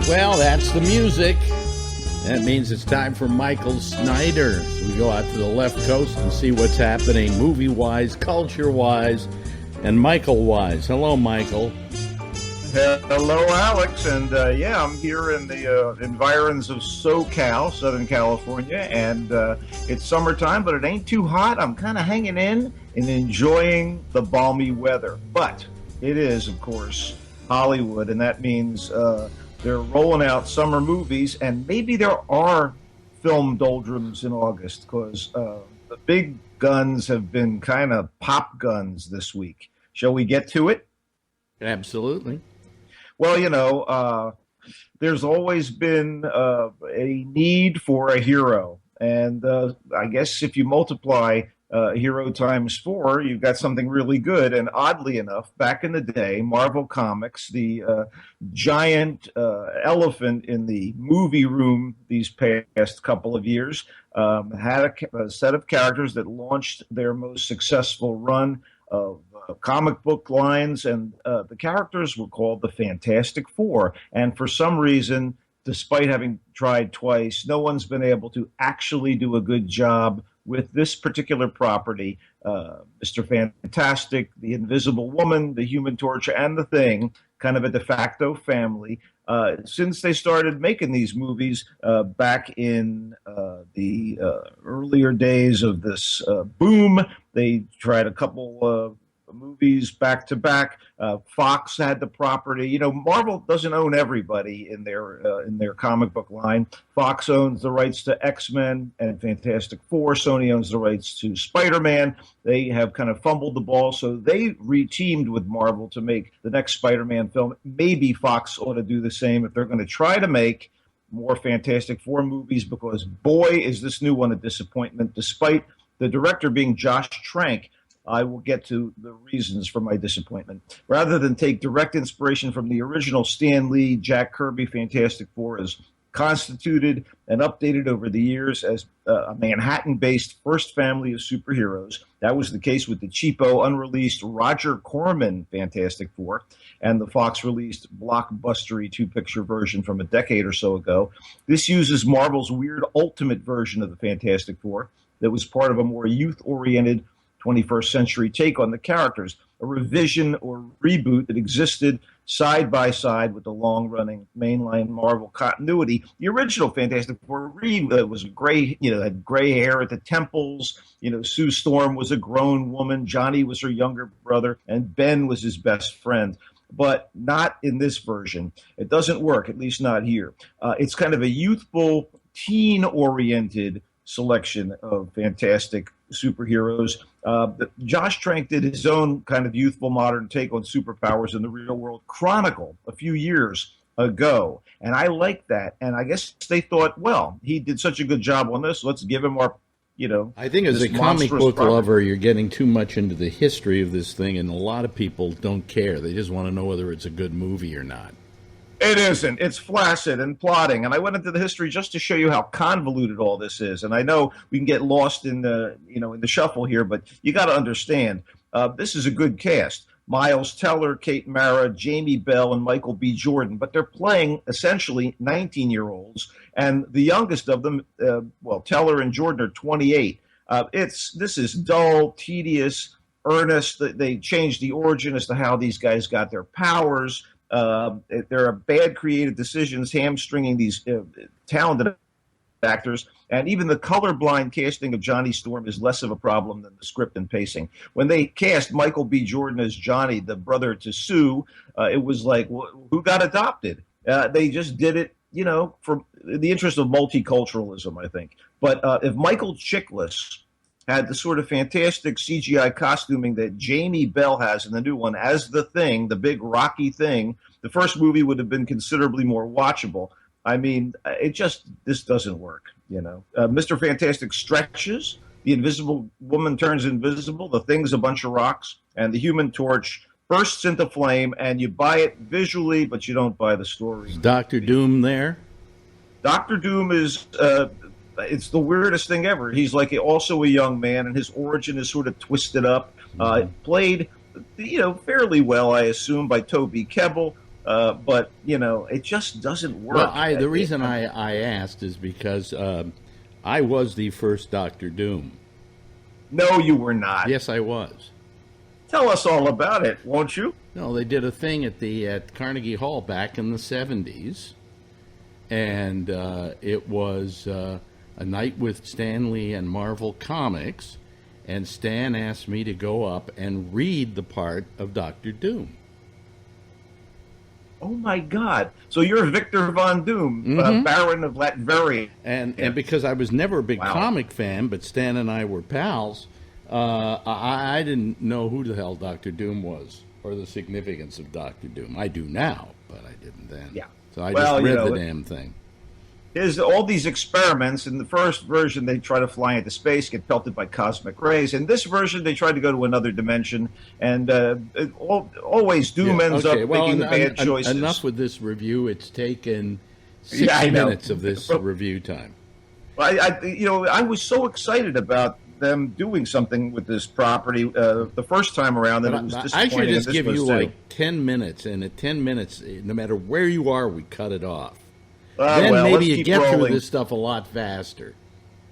Well, that's the music. That means it's time for Michael Snyder. So we go out to the left coast and see what's happening movie-wise, culture-wise, and Michael-wise. Hello, Michael. Hello, Alex, and I'm here in the environs of SoCal, Southern California, and it's summertime, but it ain't too hot. I'm kind of hanging in and enjoying the balmy weather, but it is, of course, Hollywood, and that means they're rolling out summer movies, and maybe there are film doldrums in August, because the big guns have been kind of pop guns this week. Shall we get to it? Absolutely. Well, there's always been a need for a hero. And I guess if you multiply hero times 4, you've got something really good. And oddly enough, back in the day, Marvel Comics, the giant elephant in the movie room these past couple of years, had a set of characters that launched their most successful run of comic book lines, and the characters were called the Fantastic Four. And for some reason, despite having tried twice, no one's been able to actually do a good job with this particular property. Mr. Fantastic, the Invisible Woman, the Human Torch, and the Thing, kind of a de facto family. Since they started making these movies back in the earlier days of this boom, they tried a couple movies back to back. Fox had the property. You know, Marvel doesn't own everybody in their comic book line. Fox owns the rights to X-Men and Fantastic Four. Sony owns the rights to Spider-Man. They have kind of fumbled the ball, so they reteamed with Marvel to make the next Spider-Man film. Maybe Fox ought to do the same if they're going to try to make more Fantastic Four movies, because boy, is this new one a disappointment, despite the director being Josh Trank. I will get to the reasons for my disappointment. Rather than take direct inspiration from the original Stan Lee, Jack Kirby Fantastic Four, as constituted and updated over the years as a Manhattan-based first family of superheroes. That was the case with the cheapo, unreleased Roger Corman Fantastic Four and the Fox-released blockbustery two-picture version from a decade or so ago. This uses Marvel's weird ultimate version of the Fantastic Four that was part of a more youth-oriented 21st century take on the characters, a revision or reboot that existed side by side with the long-running mainline Marvel continuity. The original Fantastic Four was gray, had gray hair at the temples. Sue Storm was a grown woman, Johnny was her younger brother, and Ben was his best friend. But not in this version. It doesn't work, at least not here. It's kind of a youthful, teen-oriented selection of fantastic superheroes. Josh Trank did his own kind of youthful modern take on superpowers in the Real World Chronicle a few years ago. And I like that. And I guess they thought, well, he did such a good job on this, let's give him our, I think as a comic book lover, you're getting too much into the history of this thing, and a lot of people don't care. They just want to know whether it's a good movie or not. It isn't. It's flaccid and plotting. And I went into the history just to show you how convoluted all this is. And I know we can get lost in the, in the shuffle here, but you got to understand, this is a good cast. Miles Teller, Kate Mara, Jamie Bell, and Michael B. Jordan. But they're playing essentially 19-year-olds. And the youngest of them, Teller and Jordan are 28. This is dull, tedious, earnest. They changed the origin as to how these guys got their powers. There are bad creative decisions hamstringing these talented actors, and even the colorblind casting of Johnny Storm is less of a problem than the script and pacing. When they cast Michael B. Jordan as Johnny, the brother to Sue, it was like, who got adopted? They just did it, for the interest of multiculturalism, I think. But if Michael Chiklis had the sort of fantastic CGI costuming that Jamie Bell has in the new one as the Thing, the big rocky Thing, the first movie would have been considerably more watchable. I mean, this doesn't work, Mr. Fantastic stretches, the Invisible Woman turns invisible, the Thing's a bunch of rocks, and the Human Torch bursts into flame, and you buy it visually, but you don't buy the story. Is Dr. Doom there? Dr. Doom is... it's the weirdest thing ever. He's also a young man, and his origin is sort of twisted up. Played, fairly well, I assume, by Toby Kebbell. but it just doesn't Well, work. the reason I asked is because I was the first Doctor Doom. No, you were not. Yes, I was. Tell us all about it, won't you? No, they did a thing at Carnegie Hall back in the '70s, and it was a night with Stan Lee and Marvel Comics, and Stan asked me to go up and read the part of Doctor Doom. Oh my God! So you're Victor Von Doom, Baron of Latveria, and because I was never a big comic fan, but Stan and I were pals, I didn't know who the hell Doctor Doom was or the significance of Doctor Doom. I do now, but I didn't then. Yeah. So I just read the damn thing. There's all these experiments. In the first version, they try to fly into space, get pelted by cosmic rays. In this version, they try to go to another dimension, and always Doom ends up making the bad choices. Enough with this review. It's taken 60 minutes of this review time. I was so excited about them doing something with this property the first time around, and it was disappointing. I should just give you like 10 minutes, and at 10 minutes, no matter where you are, we cut it off. Then maybe you get through this stuff a lot faster.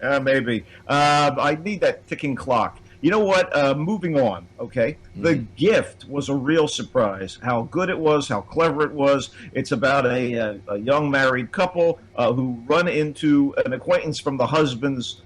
Maybe. I need that ticking clock. You know what? Moving on, okay? The Gift was a real surprise. How good it was, how clever it was. It's about a young married couple who run into an acquaintance from the husband's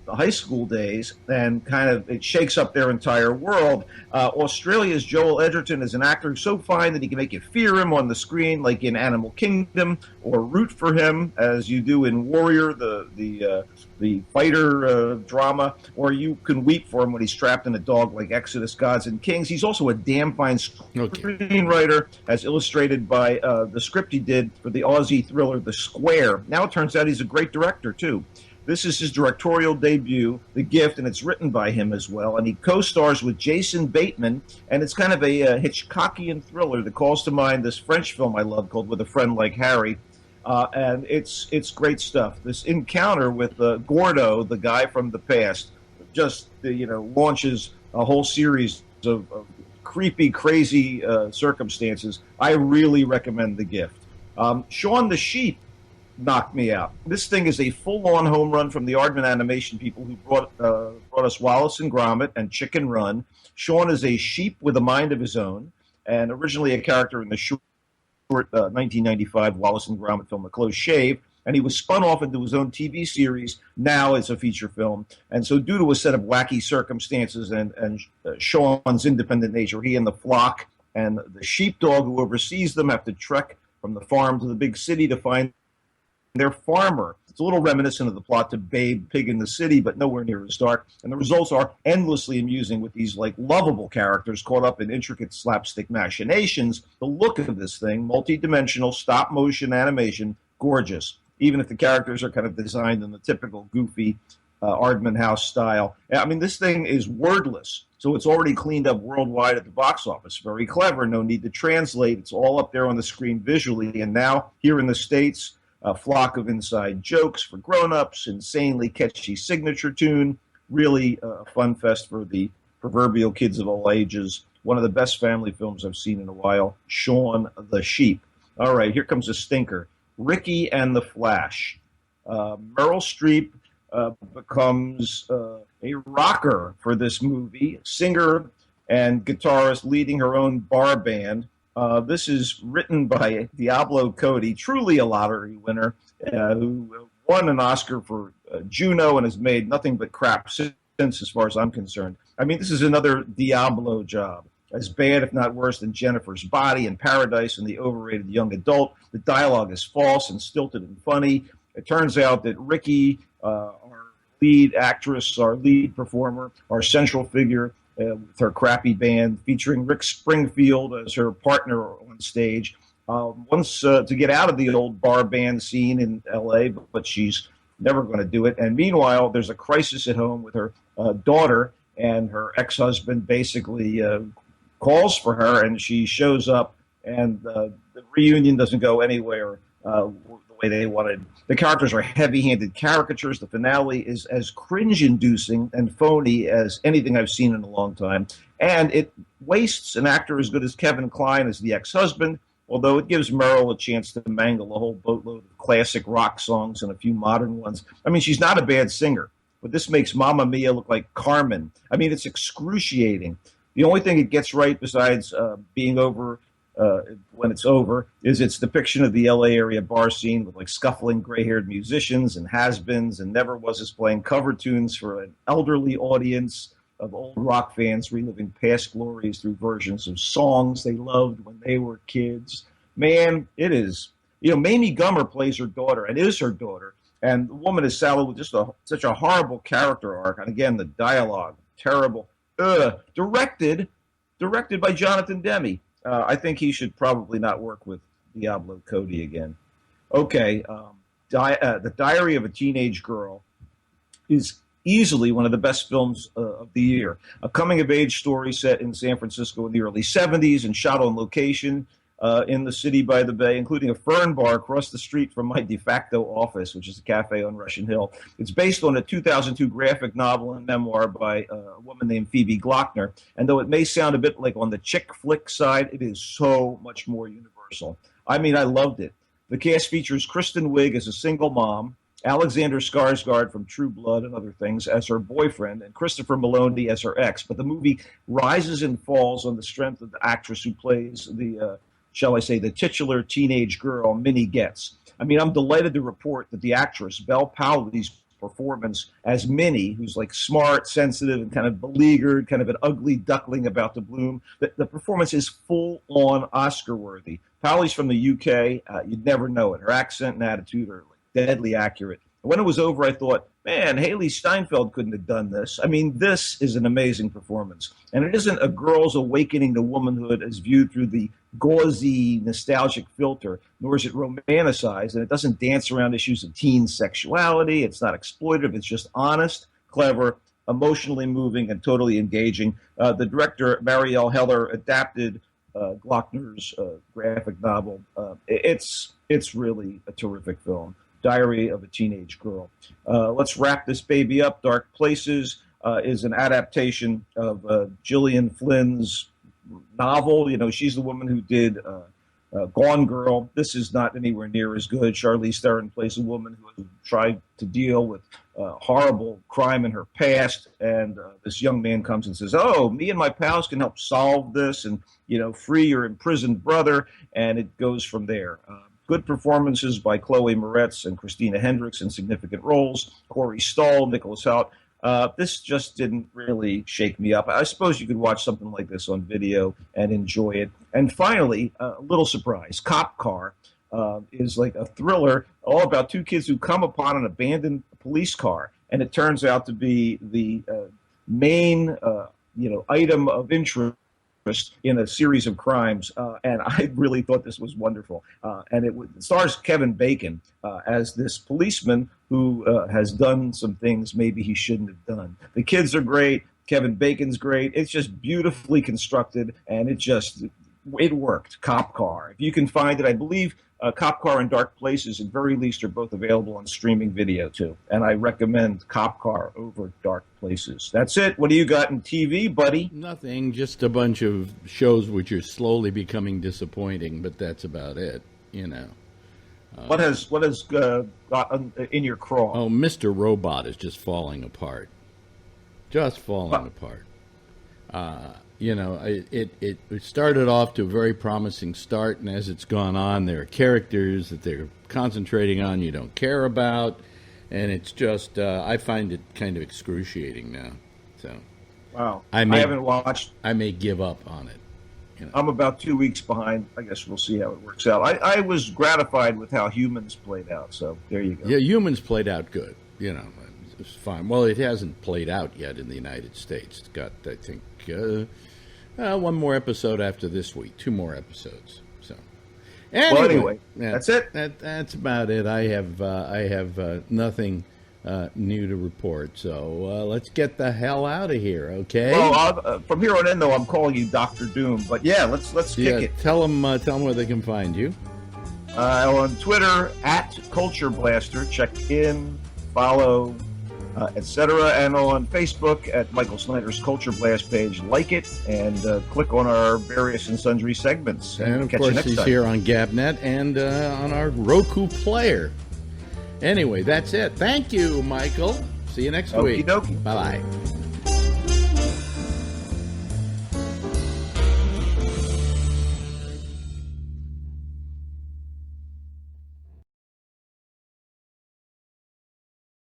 high school days, and kind of it shakes up their entire world. Australia's Joel Edgerton is an actor who's so fine that he can make you fear him on the screen, like in Animal Kingdom, or root for him as you do in Warrior, the fighter drama, or you can weep for him when he's trapped in a dog like Exodus: Gods and Kings. He's also a damn fine screenwriter, as illustrated by the script he did for the Aussie thriller The Square. Now it turns out he's a great director too. This is his directorial debut, The Gift, and it's written by him as well. And he co-stars with Jason Bateman, and it's kind of a Hitchcockian thriller that calls to mind this French film I love called With a Friend Like Harry. And it's great stuff. This encounter with Gordo, the guy from the past, just launches a whole series of creepy, crazy circumstances. I really recommend The Gift. Shaun the Sheep knocked me out. This thing is a full-on home run from the Aardman Animation people who brought us Wallace and Gromit and Chicken Run. Shaun is a sheep with a mind of his own, and originally a character in the short 1995 Wallace and Gromit film, The Close Shave, and he was spun off into his own TV series, now as a feature film. And so due to a set of wacky circumstances and Shaun's independent nature, he and the flock and the sheepdog who oversees them have to trek from the farm to the big city to find their farmer. It's a little reminiscent of the plot to Babe, Pig in the City, but nowhere near as dark. And the results are endlessly amusing with these lovable characters caught up in intricate slapstick machinations. The look of this thing, multi-dimensional stop motion animation, gorgeous. Even if the characters are kind of designed in the typical goofy Aardman House style. I mean, this thing is wordless, so it's already cleaned up worldwide at the box office. Very clever. No need to translate. It's all up there on the screen visually. And now here in the States, a flock of inside jokes for grown-ups, insanely catchy signature tune, really a fun fest for the proverbial kids of all ages. One of the best family films I've seen in a while, Shaun the Sheep. All right, here comes a stinker. Ricky and the Flash. Meryl Streep becomes a rocker for this movie, singer and guitarist leading her own bar band. This is written by Diablo Cody, truly a lottery winner, who won an Oscar for Juno and has made nothing but crap since, as far as I'm concerned. I mean, this is another Diablo job, as bad, if not worse, than Jennifer's Body and Paradise and The Overrated Young Adult. The dialogue is false and stilted and funny. It turns out that Ricky, our lead actress, our lead performer, our central figure, with her crappy band, featuring Rick Springfield as her partner on stage, wants to get out of the old bar band scene in L.A., but she's never going to do it. And meanwhile, there's a crisis at home with her daughter, and her ex-husband basically calls for her, and she shows up, and the reunion doesn't go anywhere the way they wanted. The characters are heavy-handed caricatures. The finale is as cringe-inducing and phony as anything I've seen in a long time. And it wastes an actor as good as Kevin Kline as the ex-husband, although it gives Meryl a chance to mangle a whole boatload of classic rock songs and a few modern ones. I mean, she's not a bad singer, but this makes Mamma Mia look like Carmen. I mean, it's excruciating. The only thing it gets right, besides being over when it's over, is its depiction of the LA area bar scene with like scuffling gray-haired musicians and has-beens and never-was-es playing cover tunes for an elderly audience of old rock fans reliving past glories through versions of songs they loved when they were kids. Man, it is. Mamie Gummer plays her daughter and is her daughter, and the woman is saddled with just such a horrible character arc. And again, the dialogue, terrible. Directed by Jonathan Demme. I think he should probably not work with Diablo Cody again. Okay, The Diary of a Teenage Girl is easily one of the best films of the year. A coming-of-age story set in San Francisco in the early 70s and shot on location in the city by the bay, including a fern bar across the street from my de facto office, which is a cafe on Russian Hill. It's based on a 2002 graphic novel and memoir by a woman named Phoebe Glockner. And though it may sound a bit like on the chick flick side, it is so much more universal. I mean, I loved it. The cast features Kristen Wiig as a single mom, Alexander Skarsgård from True Blood and other things as her boyfriend, and Christopher Maloney as her ex. But the movie rises and falls on the strength of the actress who plays the shall I say, the titular teenage girl, Minnie Getz. I mean, I'm delighted to report that the actress, Belle Powley's performance as Minnie, who's like smart, sensitive, and kind of beleaguered, kind of an ugly duckling about to bloom, the performance is full-on Oscar-worthy. Powley's from the UK. You'd never know it. Her accent and attitude are like deadly accurate. When it was over, I thought, man, Haley Steinfeld couldn't have done this. I mean, this is an amazing performance. And it isn't a girl's awakening to womanhood as viewed through the gauzy, nostalgic filter, nor is it romanticized, and it doesn't dance around issues of teen sexuality. It's not exploitative. It's just honest, clever, emotionally moving, and totally engaging. The director, Marielle Heller, adapted Glockner's graphic novel. It's really a terrific film. Diary of a Teenage Girl. Let's wrap this baby up. Dark Places is an adaptation of Gillian Flynn's novel. She's the woman who did Gone Girl. This is not anywhere near as good. Charlize Theron plays a woman who has tried to deal with horrible crime in her past, and this young man comes and says, "Oh, me and my pals can help solve this and free your imprisoned brother," and it goes from there. Good performances by Chloe Moretz and Christina Hendricks in significant roles. Corey Stoll, Nicholas Hoult. This just didn't really shake me up. I suppose you could watch something like this on video and enjoy it. And finally, a little surprise, Cop Car is like a thriller all about two kids who come upon an abandoned police car. And it turns out to be the main item of interest in a series of crimes, and I really thought this was wonderful. And it stars Kevin Bacon as this policeman who has done some things maybe he shouldn't have done. The kids are great. Kevin Bacon's great. It's just beautifully constructed, and it worked. Cop Car. If you can find it, I believe Cop Car and Dark Places, at very least, are both available on streaming video, too. And I recommend Cop Car over Dark Places. That's it. What do you got in TV, buddy? Nothing. Just a bunch of shows which are slowly becoming disappointing, but that's about it, What has got in your craw? Oh, Mr. Robot is just falling apart. Just falling apart. It started off to a very promising start, and as it's gone on, there are characters that they're concentrating on you don't care about, and it's just, I find it kind of excruciating now. So, wow. I haven't watched. I may give up on it. I'm about 2 weeks behind. I guess we'll see how it works out. I was gratified with how Humans played out, so there you go. Yeah, Humans played out good. It's fine. Well, it hasn't played out yet in the United States. It's got, I think, one more episode after this week. 2 more episodes. So, anyway, that's it. That's about it. I have nothing new to report. So let's get the hell out of here. Okay. Well, from here on in, though, I'm calling you Dr. Doom. But yeah, let's kick it. Tell them where they can find you. On Twitter @Culture Blaster. Check in, follow, etc. And on Facebook at Michael Snyder's Culture Blast page. Like it and click on our various and sundry segments. And of catch you course, next he's time. here on Gabnet and on our Roku player. Anyway, that's it. Thank you, Michael. See you next week. Okie dokie. Bye-bye.